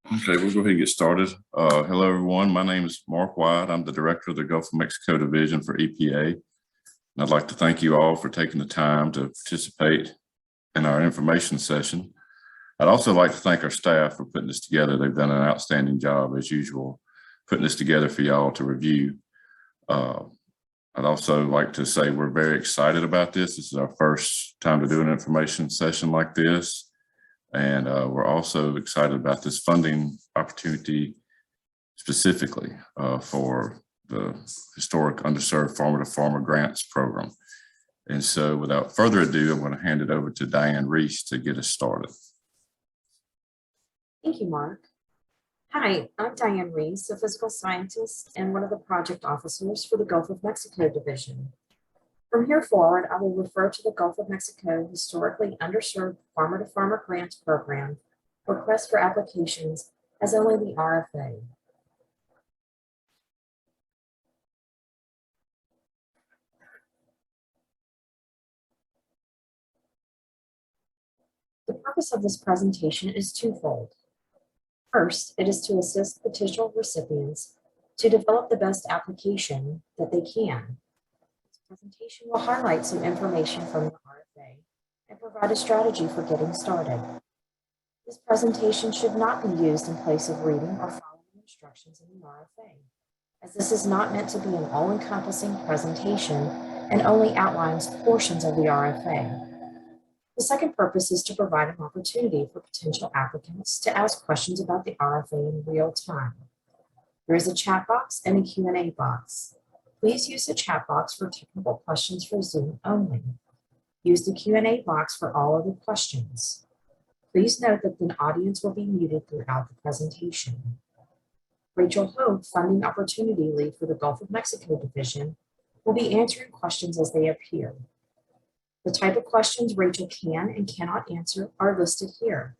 Okay, we'll go ahead and get started. Hello, everyone. My name is Mark White. I'm the Director of the Gulf of Mexico Division for EPA. And I'd like to thank you all for taking the time to participate in our information session. I'd also like to thank our staff for putting this together. They've done an outstanding job, as usual, putting this together for y'all to review. I'd also like to say we're very excited about this. This is our first time to do an information session like this. And we're also excited about this funding opportunity specifically for the historic underserved farmer-to-farmer grants program. And so without further ado, I'm going to hand it over to Diane Reese to get us started. Thank you, Mark. Hi, I'm Diane Reese, a physical scientist and one of the project officers for the Gulf of Mexico Division. From here forward, I will refer to the Gulf of Mexico Historically Underserved Farmer-to-Farmer Grants Program request for applications as only the RFA. The purpose of this presentation is twofold. First, it is to assist petition recipients to develop the best application that they can. This presentation will highlight some information from the RFA and provide a strategy for getting started. This presentation should not be used in place of reading or following instructions in the RFA, as this is not meant to be an all-encompassing presentation and only outlines portions of the RFA. The second purpose is to provide an opportunity for potential applicants to ask questions about the RFA in real time. There is a chat box and a Q&A box. Please use the chat box for technical questions for Zoom only. Use the Q&A box for all other questions. Please note that the audience will be muted throughout the presentation. Rachel Hogue, Funding Opportunity Lead for the Gulf of Mexico Division, will be answering questions as they appear. The type of questions Rachel can and cannot answer are listed here.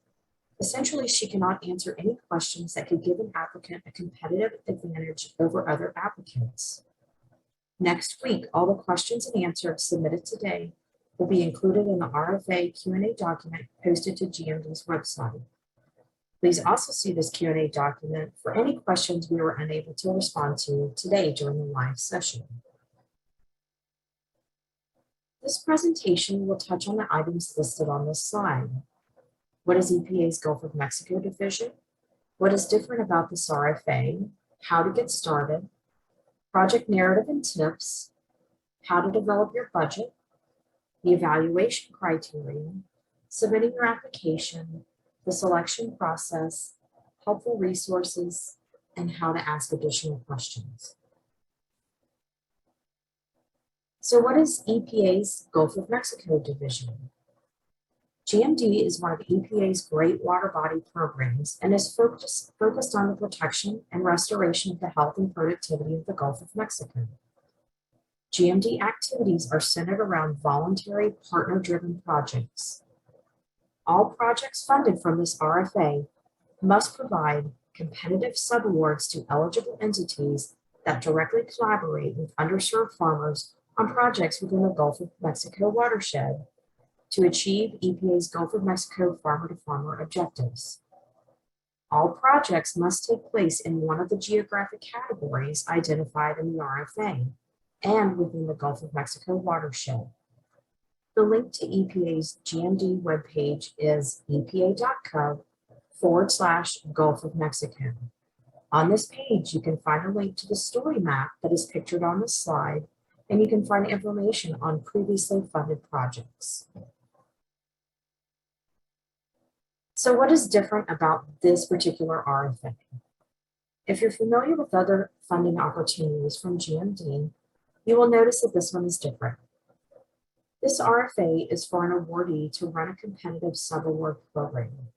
Essentially, she cannot answer any questions that could give an applicant a competitive advantage over other applicants. Next week, all the questions and answers submitted today will be included in the RFA Q&A document posted to GMD's website. Please also see this Q&A document for any questions we were unable to respond to today during the live session. This presentation will touch on the items listed on this slide. What is EPA's Gulf of Mexico Division? What is different about this RFA? How to get started? Project narrative and tips? How to develop your budget? The evaluation criteria? Submitting your application? The selection process? Helpful resources? And how to ask additional questions. So what is EPA's Gulf of Mexico Division? GMD is one of EPA's Great Water Body programs and is focused on the protection and restoration of the health and productivity of the Gulf of Mexico. GMD activities are centered around voluntary partner-driven projects. All projects funded from this RFA must provide competitive subawards to eligible entities that directly collaborate with underserved farmers on projects within the Gulf of Mexico watershed to achieve EPA's Gulf of Mexico farmer-to-farmer objectives. All projects must take place in one of the geographic categories identified in the RFA and within the Gulf of Mexico watershed. The link to EPA's GMD webpage is epa.gov/Gulf of Mexico. On this page, you can find a link to the story map that is pictured on the slide, and you can find information on previously funded projects. So what is different about this particular RFA? If you're familiar with other funding opportunities from GMD, you will notice that this one is different. This RFA is for an awardee to run a competitive subaward program.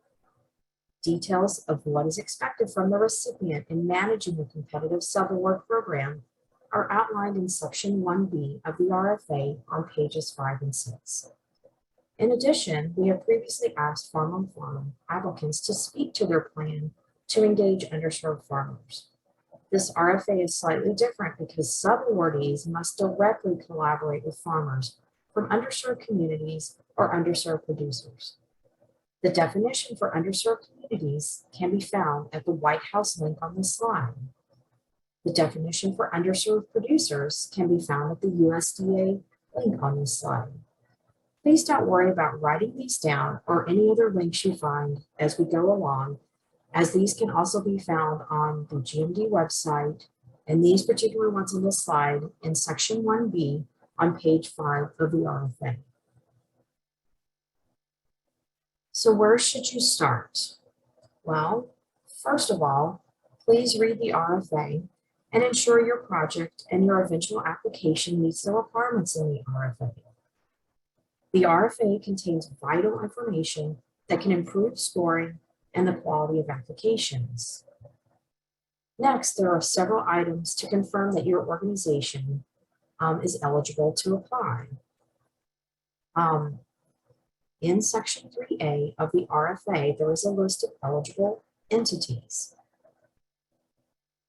Details of what is expected from the recipient in managing a competitive subaward program are outlined in Section 1B of the RFA on pages 5 and 6. In addition, we have previously asked farm-on-farm applicants to speak to their plan to engage underserved farmers. This RFA is slightly different because subawardees must directly collaborate with farmers from underserved communities or underserved producers. The definition for underserved communities can be found at the White House link on the slide. The definition for underserved producers can be found at the USDA link on this slide. Please don't worry about writing these down or any other links you find as we go along, as these can also be found on the GMD website, and these particular ones on this slide in section 1B on page 5 of the RFA. So where should you start? Well, first of all, please read the RFA and ensure your project and your eventual application meets the requirements in the RFA. The RFA contains vital information that can improve scoring and the quality of applications. Next, there are several items to confirm that your organization is eligible to apply. In section 3A of the RFA, there is a list of eligible entities.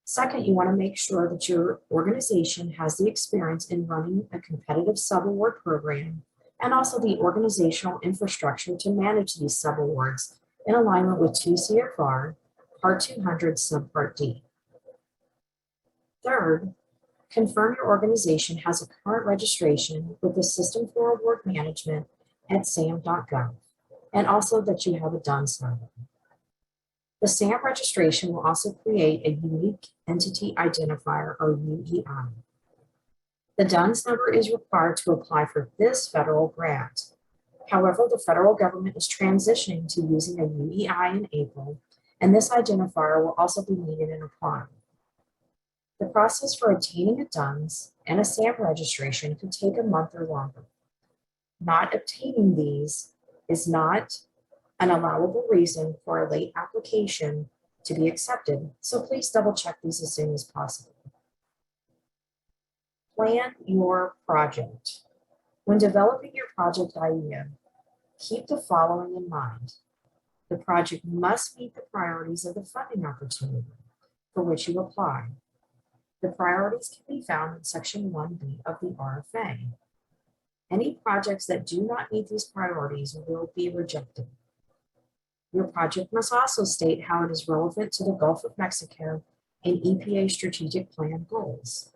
Second, you want to make sure that your organization has the experience in running a competitive subaward program and also the organizational infrastructure to manage these subawards in alignment with 2 CFR Part 200 Subpart D. Third, confirm your organization has a current registration with the System for Award Management at SAM.gov, and also that you have a DUNS number. The SAM registration will also create a Unique Entity Identifier, or UEI. The DUNS number is required to apply for this federal grant. However, the federal government is transitioning to using a UEI in April, and this identifier will also be needed in applying. The process for obtaining a DUNS and a SAM registration could take a month or longer. Not obtaining these is not an allowable reason for a late application to be accepted, so please double check these as soon as possible. Plan your project. When developing your project idea, keep the following in mind. The project must meet the priorities of the funding opportunity for which you apply. The priorities can be found in section 1B of the RFA. Any projects that do not meet these priorities will be rejected. Your project must also state how it is relevant to the Gulf of Mexico and EPA strategic plan goals.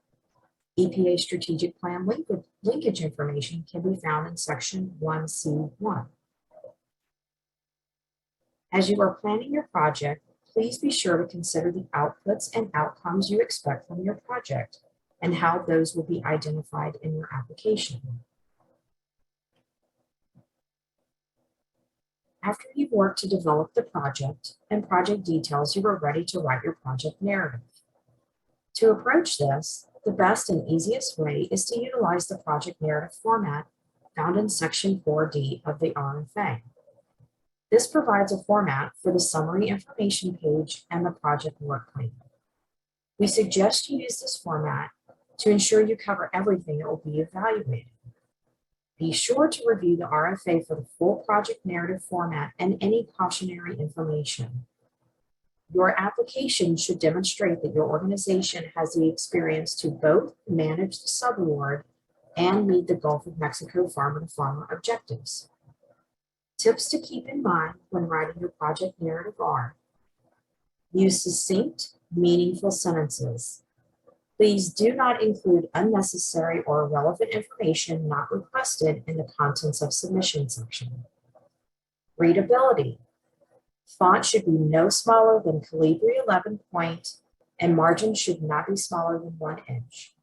EPA strategic plan linkage information can be found in section 1C1. As you are planning your project, please be sure to consider the outputs and outcomes you expect from your project and how those will be identified in your application. After you've worked to develop the project and project details, you are ready to write your project narrative. To approach this, the best and easiest way is to utilize the project narrative format found in section 4D of the RFA. This provides a format for the summary information page and the project work plan. We suggest you use this format to ensure you cover everything that will be evaluated. Be sure to review the RFA for the full project narrative format and any cautionary information. Your application should demonstrate that your organization has the experience to both manage the subaward and meet the Gulf of Mexico farmer-to-farmer objectives. Tips to keep in mind when writing your project narrative are: use succinct, meaningful sentences. Please do not include unnecessary or irrelevant information not requested in the contents of submission section. Readability. Font should be no smaller than Calibri 11 point, and margin should not be smaller than 1 inch.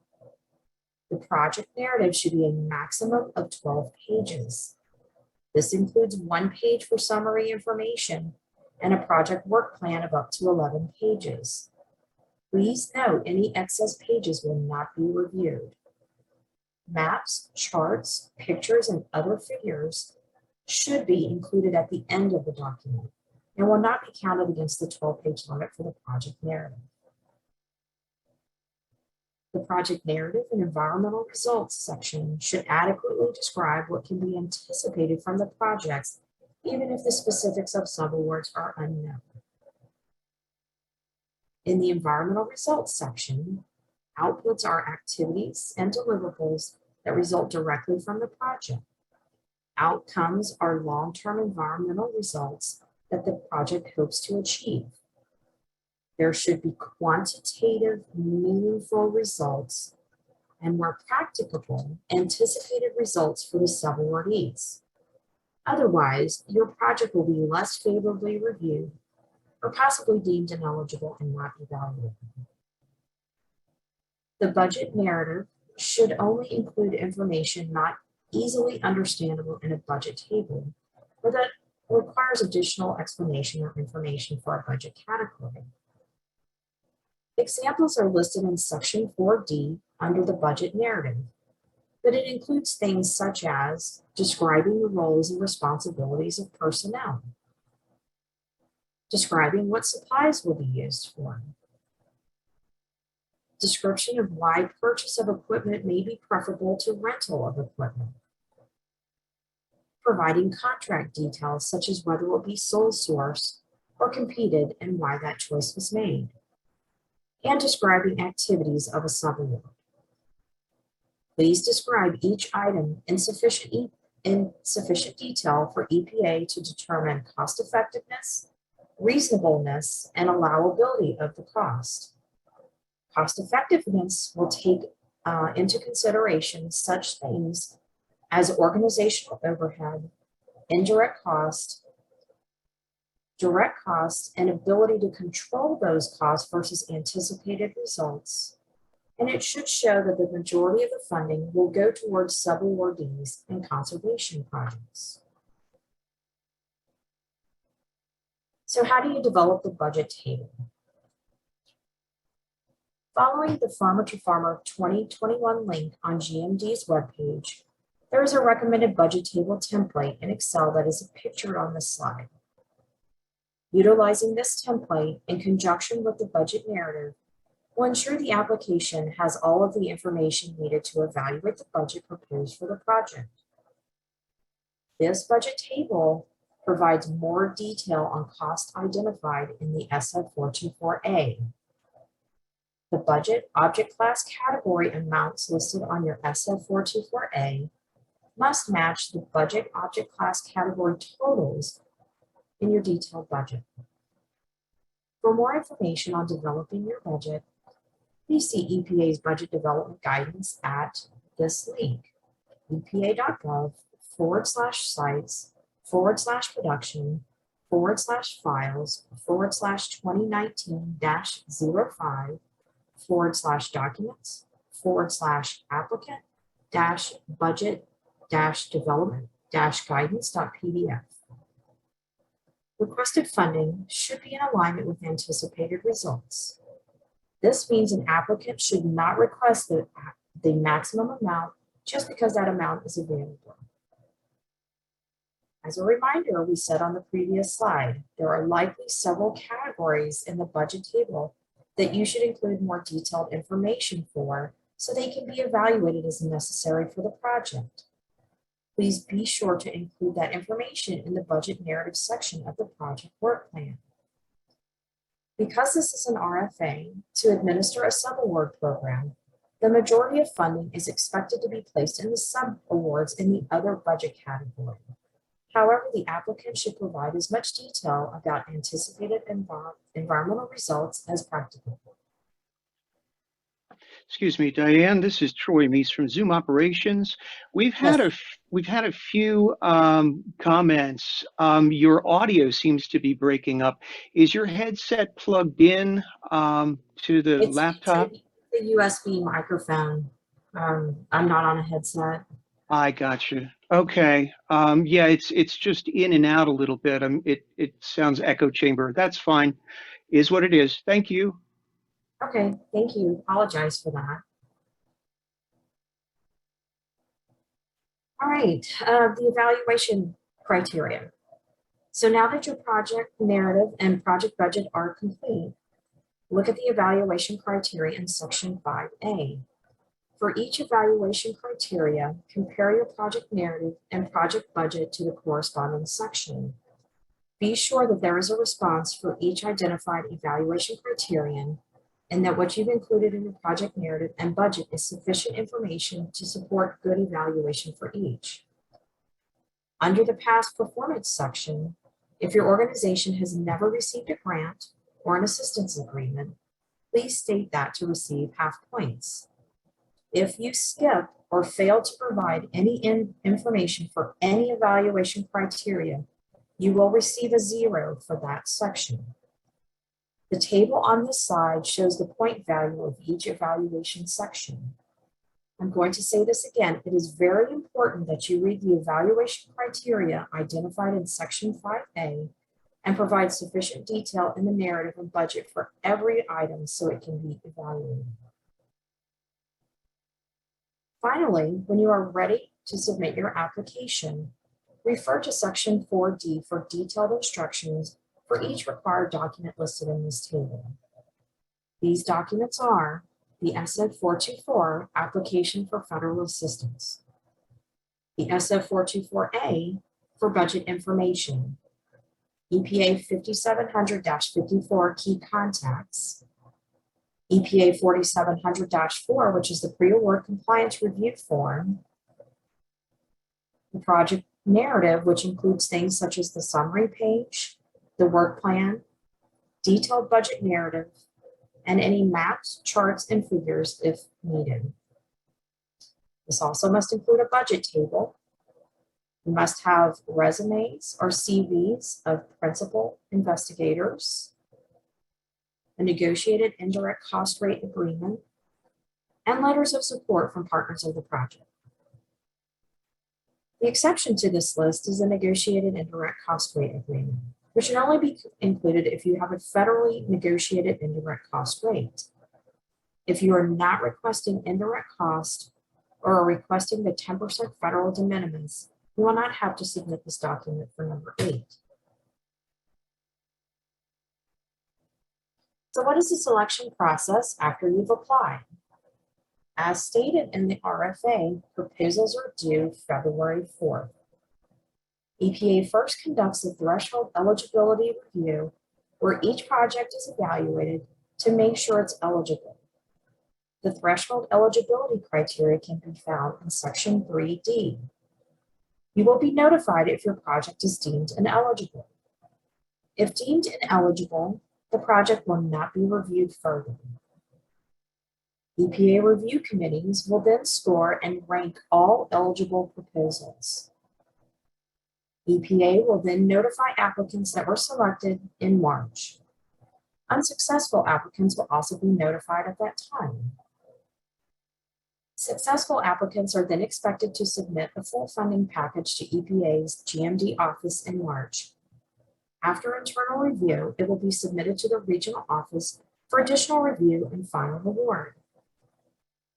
The project narrative should be a maximum of 12 pages. This includes 1 page for summary information and a project work plan of up to 11 pages. Please note any excess pages will not be reviewed. Maps, charts, pictures, and other figures should be included at the end of the document and will not be counted against the 12-page limit for the project narrative. The project narrative and environmental results section should adequately describe what can be anticipated from the projects, even if the specifics of subawards are unknown. In the environmental results section, outputs are activities and deliverables that result directly from the project. Outcomes are long-term environmental results that the project hopes to achieve. There should be quantitative, meaningful results and, where practicable, anticipated results for the subawardees. Otherwise, your project will be less favorably reviewed or possibly deemed ineligible and not evaluated. The budget narrative should only include information not easily understandable in a budget table, or that requires additional explanation or information for a budget category. Examples are listed in section 4D under the budget narrative, but it includes things such as describing the roles and responsibilities of personnel, describing what supplies will be used for, description of why purchase of equipment may be preferable to rental of equipment, providing contract details such as whether it will be sole source or competed and why that choice was made, and describing activities of a subaward. Please describe each item in sufficient detail for EPA to determine cost effectiveness, reasonableness, and allowability of the cost. Cost effectiveness will take into consideration such things as organizational overhead, indirect cost, direct costs, and ability to control those costs versus anticipated results. And it should show that the majority of the funding will go towards subawardees and conservation projects. So how do you develop the budget table? Following the Farmer to Farmer 2021 link on GMD's webpage, there is a recommended budget table template in Excel that is pictured on this slide. Utilizing this template in conjunction with the budget narrative will ensure the application has all of the information needed to evaluate the budget proposed for the project. This budget table provides more detail on costs identified in the SF424A. The budget object class category amounts listed on your SF424A must match the budget object class category totals in your detailed budget. For more information on developing your budget, please see EPA's budget development guidance at this link, epa.gov/sites/applicant/budget-development-guidance.pdf. Requested funding should be in alignment with anticipated results. This means an applicant should not request the maximum amount just because that amount is available. As a reminder, we said on the previous slide, there are likely several categories in the budget table that you should include more detailed information for so they can be evaluated as necessary for the project. Please be sure to include that information in the budget narrative section of the project work plan. Because this is an RFA to administer a subaward program, the majority of funding is expected to be placed in the subawards in the other budget category. However, the applicant should provide as much detail about anticipated environmental results as practical. Excuse me, Diane, this is Troy Meese from Zoom Operations. We've had a few comments. Your audio seems to be breaking up. Is your headset plugged in to the laptop? It's the USB microphone. I'm not on a headset. I got you. Okay. Yeah, it's just in and out a little bit. It sounds echo chamber. That's fine. Is what it is. Thank you. Okay, thank you. Apologize for that. All right, the evaluation criteria. So now that your project narrative and project budget are complete, look at the evaluation criteria in section 5A. For each evaluation criteria, compare your project narrative and project budget to the corresponding section. Be sure that there is a response for each identified evaluation criterion and that what you've included in your project narrative and budget is sufficient information to support good evaluation for each. Under the past performance section, If your organization has never received a grant or an assistance agreement, please state that to receive half points. If you skip or fail to provide any information for any evaluation criteria, you will receive a 0 for that section. The table on this slide shows the point value of each evaluation section. I'm going to say this again. It is very important that you read the evaluation criteria identified in section 5A and provide sufficient detail in the narrative and budget for every item so it can be evaluated. Finally, when you are ready to submit your application, refer to section 4D for detailed instructions for each required document listed in this table. These documents are the SF 424 Application for Federal Assistance, the SF 424A for Budget Information, EPA 5700-54 Key Contacts, EPA 4700-4, which is the Pre-Award Compliance Review Form, the project narrative, which includes things such as the summary page, the work plan, detailed budget narrative, and any maps, charts, and figures if needed. This also must include a budget table. You must have resumes or CVs of principal investigators, a negotiated indirect cost rate agreement, and letters of support from partners of the project. The exception to this list is a negotiated indirect cost rate agreement, which should only be included if you have a federally negotiated indirect cost rate. If you are not requesting indirect cost or are requesting the 10% federal de minimis, you will not have to submit this document for number 8. So what is the selection process after you've applied? As stated in the RFA, proposals are due February 4th. EPA first conducts a threshold eligibility review where each project is evaluated to make sure it's eligible. The threshold eligibility criteria can be found in section 3D. You will be notified if your project is deemed ineligible. If deemed ineligible, the project will not be reviewed further. EPA review committees will then score and rank all eligible proposals. EPA will then notify applicants that were selected in March. Unsuccessful applicants will also be notified at that time. Successful applicants are then expected to submit a full funding package to EPA's GMD office in March. After internal review, it will be submitted to the regional office for additional review and final award.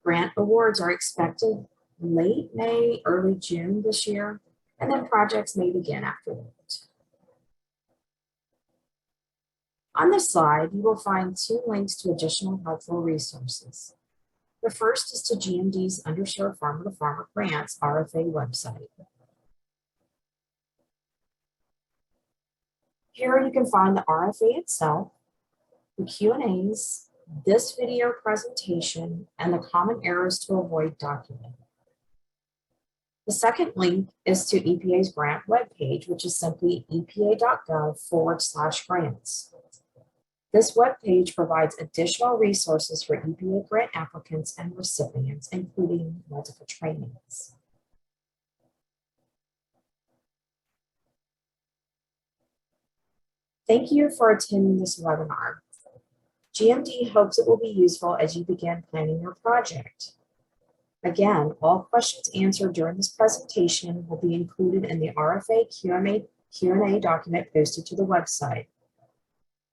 Grant awards are expected late May, early June this year, and then projects may begin afterwards. On this slide, you will find 2 links to additional helpful resources. The first is to GMD's Underserved Farmer-to-Farmer Grants RFA website. Here you can find the RFA itself, the Q&As, this video presentation, and the common errors to avoid document. The second link is to EPA's grant webpage, which is simply epa.gov/grants. This webpage provides additional resources for EPA grant applicants and recipients, including multiple trainings. Thank you for attending this webinar. GMD hopes it will be useful as you begin planning your project. Again, all questions answered during this presentation will be included in the RFA Q&A document posted to the website.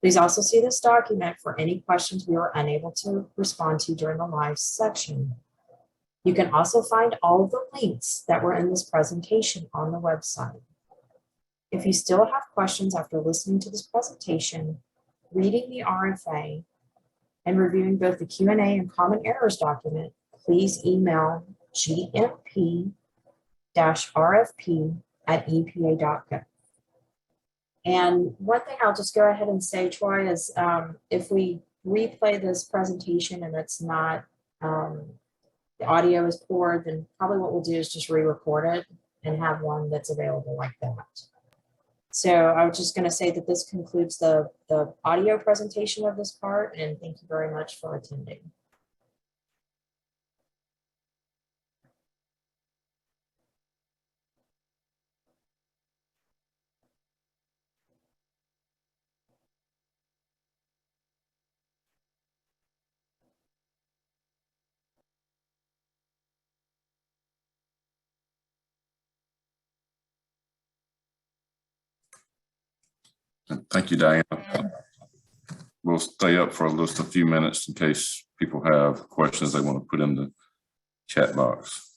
Please also see this document for any questions we were unable to respond to during the live section. You can also find all of the links that were in this presentation on the website. If you still have questions after listening to this presentation, reading the RFA, and reviewing both the Q&A and common errors document, please email gmp-rfp@epa.gov. And one thing I'll just go ahead and say, Troy, is if we replay this presentation and it's not, the audio is poor, then probably what we'll do is just re-record it and have one that's available like that. So I was just going to say that this concludes the audio presentation of this part, and thank you very much for attending. Thank you, Diane. We'll stay up for just a few minutes in case people have questions they want to put in the chat box.